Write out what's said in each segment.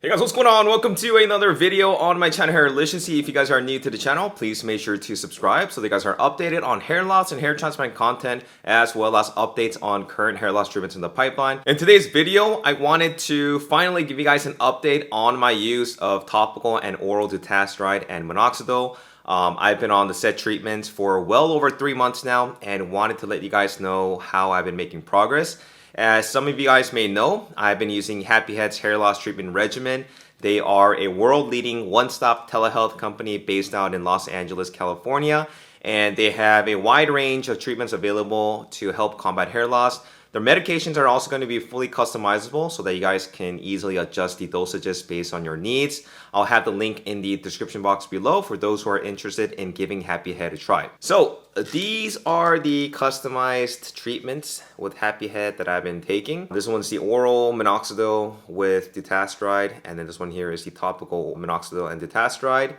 Hey guys, what's going on? Welcome to another video on my channel, Hairliciously. If you guys are new to the channel, please make sure to subscribe so that you guys are updated on hair loss and hair transplant content, as well as updates on current hair loss treatments in the pipeline. In today's video, I wanted to finally give you guys an update on my use of topical and oral Dutasteride and Minoxidil. I've been on the set treatments for well over 3 months now and wanted to let you guys know how I've been making progress. As some of you guys may know, I've been using Happy Head's hair loss treatment regimen. They are a world-leading one-stop telehealth company based out in Los Angeles, California, and they have a wide range of treatments available to help combat hair loss. Their medications are also going to be fully customizable so that you guys can easily adjust the dosages based on your needs. I'll have the link in the description box below for those who are interested in giving Happy Head a try. So these are the customized treatments with Happy Head that I've been taking. This one's the oral minoxidil with Dutasteride, and then this one here is the topical minoxidil and Dutasteride.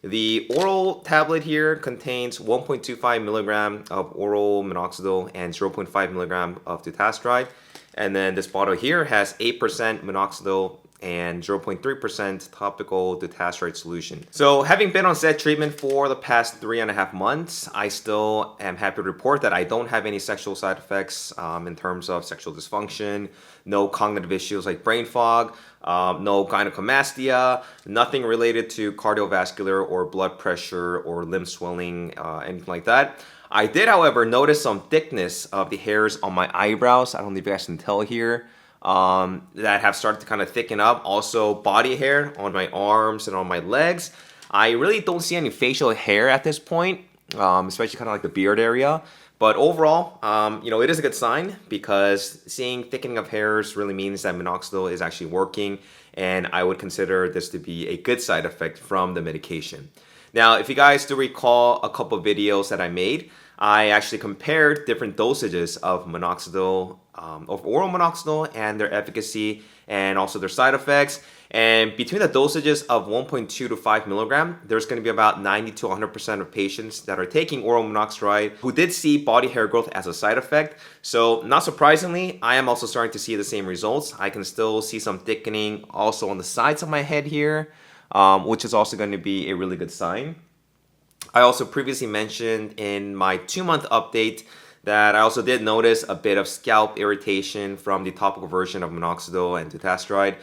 The oral tablet here contains 1.25 milligram of oral minoxidil and 0.5 milligram of Dutasteride. And then this bottle here has 8% minoxidil and 0.3% topical Dutasteride solution. So having been on set treatment for the past 3.5 months, I still am happy to report that I don't have any sexual side effects in terms of sexual dysfunction, no cognitive issues like brain fog, no gynecomastia, nothing related to cardiovascular or blood pressure or limb swelling, anything like that. I did, however, notice some thickness of the hairs on my eyebrows. I don't know if you guys can tell here. That have started to kind of thicken up. Also body hair on my arms and on my legs. I really don't see any facial hair at this point, especially kind of like the beard area. But overall, it is a good sign because seeing thickening of hairs really means that minoxidil is actually working, and I would consider this to be a good side effect from the medication. Now, if you guys do recall a couple of videos that I made, I actually compared different dosages of minoxidil, of oral minoxidil, and their efficacy and also their side effects. And between the dosages of 1.2 to 5 milligram, there's going to be about 90 to 100% of patients that are taking oral minoxidil who did see body hair growth as a side effect. So not surprisingly, I am also starting to see the same results. I can still see some thickening also on the sides of my head here, which is also going to be a really good sign. I also previously mentioned in my 2-month update that I also did notice a bit of scalp irritation from the topical version of minoxidil and Dutasteride.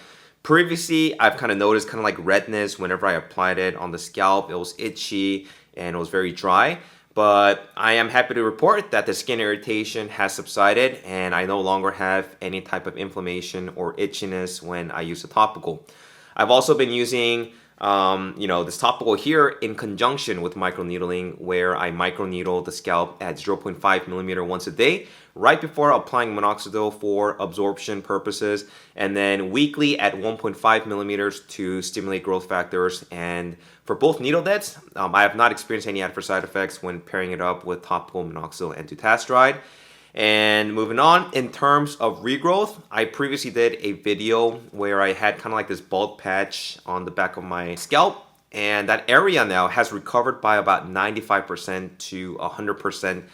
Previously, I've kind of noticed kind of like redness whenever I applied it on the scalp. It was itchy and it was very dry. But I am happy to report that the skin irritation has subsided and I no longer have any type of inflammation or itchiness when I use the topical. I've also been using this topical here in conjunction with microneedling, where I microneedle the scalp at 0.5 millimeter once a day, right before applying minoxidil for absorption purposes, and then weekly at 1.5 millimeters to stimulate growth factors. And for both needle deaths, I have not experienced any adverse side effects when pairing it up with topical minoxidil and Dutasteride. And moving on, in terms of regrowth, I previously did a video where I had kind of like this bald patch on the back of my scalp, and that area now has recovered by about 95% to 100%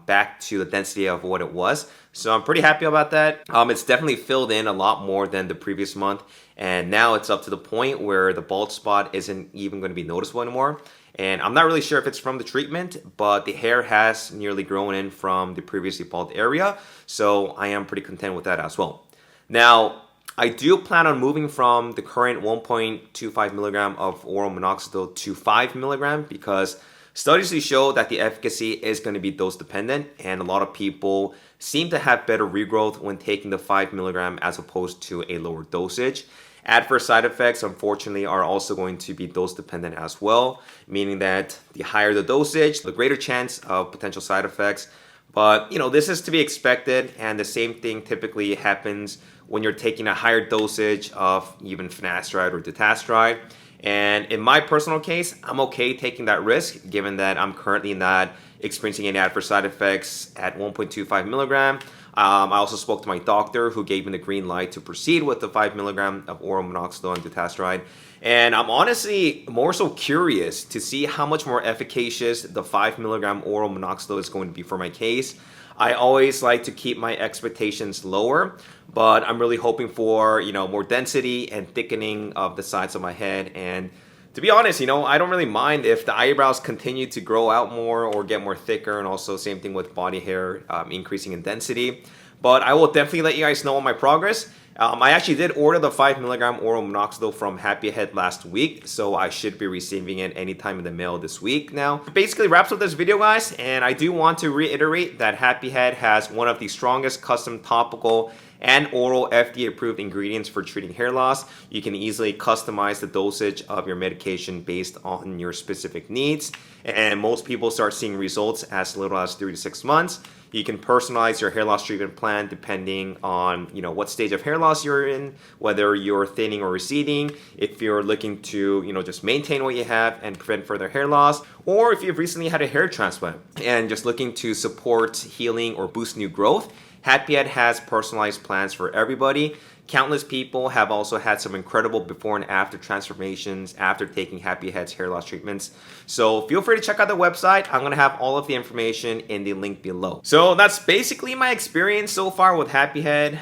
back to the density of what it was. So I'm pretty happy about that. It's definitely filled in a lot more than the previous month, and now it's up to the point where the bald spot isn't even going to be noticeable anymore. And I'm not really sure if it's from the treatment, but the hair has nearly grown in from the previously bald area. So I am pretty content with that as well. Now, I do plan on moving from the current 1.25 milligram of oral minoxidil to 5 milligram because studies show that the efficacy is going to be dose dependent, and a lot of people seem to have better regrowth when taking the 5 milligram as opposed to a lower dosage. Adverse side effects, unfortunately, are also going to be dose dependent as well, meaning that the higher the dosage, the greater chance of potential side effects. But, this is to be expected, and the same thing typically happens when you're taking a higher dosage of even finasteride or Dutasteride. And in my personal case, I'm okay taking that risk, given that I'm currently not experiencing any adverse side effects at 1.25 milligram. I also spoke to my doctor, who gave me the green light to proceed with the 5 milligram of oral minoxidil and Dutasteride. And I'm honestly more so curious to see how much more efficacious the 5 milligram oral minoxidil is going to be for my case. I always like to keep my expectations lower, but I'm really hoping for, more density and thickening of the sides of my head. And to be honest, I don't really mind if the eyebrows continue to grow out more or get more thicker, and also same thing with body hair increasing in density. But I will definitely let you guys know on my progress. I actually did order the 5 milligram oral minoxidil from Happy Head last week, so I should be receiving it anytime in the mail this week now. Basically wraps up this video, guys, and I do want to reiterate that Happy Head has one of the strongest custom topical and oral FDA approved ingredients for treating hair loss. You can easily customize the dosage of your medication based on your specific needs, and most people start seeing results as little as 3 to 6 months. You can personalize your hair loss treatment plan depending on what stage of hair loss you're in, whether you're thinning or receding, if you're looking to just maintain what you have and prevent further hair loss, or if you've recently had a hair transplant and just looking to support healing or boost new growth. Happy Head has personalized plans for everybody. Countless people have also had some incredible before and after transformations after taking Happy Head's hair loss treatments. So feel free to check out the website. I'm going to have all of the information in the link below. So that's basically my experience so far with Happy Head,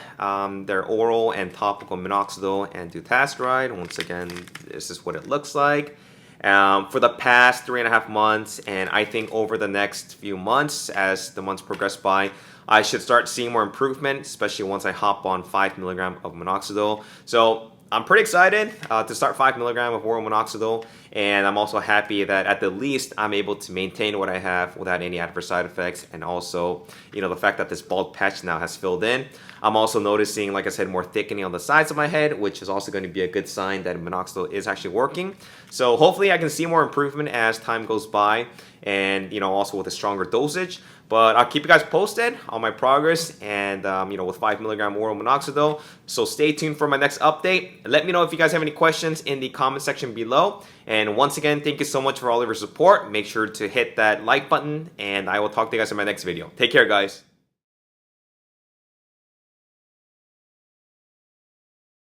their oral and topical minoxidil and Dutasteride. Once again, this is what it looks like. For the past 3.5 months, and I think over the next few months, as the months progress by, I should start seeing more improvement, especially once I hop on 5 milligram of minoxidil. So I'm pretty excited to start 5 milligram of oral minoxidil, and I'm also happy that at the least I'm able to maintain what I have without any adverse side effects, and also the fact that this bald patch now has filled in. I'm also noticing, like I said, more thickening on the sides of my head, which is also going to be a good sign that minoxidil is actually working. So hopefully I can see more improvement as time goes by, and also with a stronger dosage. But I'll keep you guys posted on my progress, and with 5 milligram oral minoxidil. So stay tuned for my next update. Let me know if you guys have any questions in the comment section below. And once again, thank you so much for all of your support. Make sure to hit that like button, and I will talk to you guys in my next video. Take care, guys.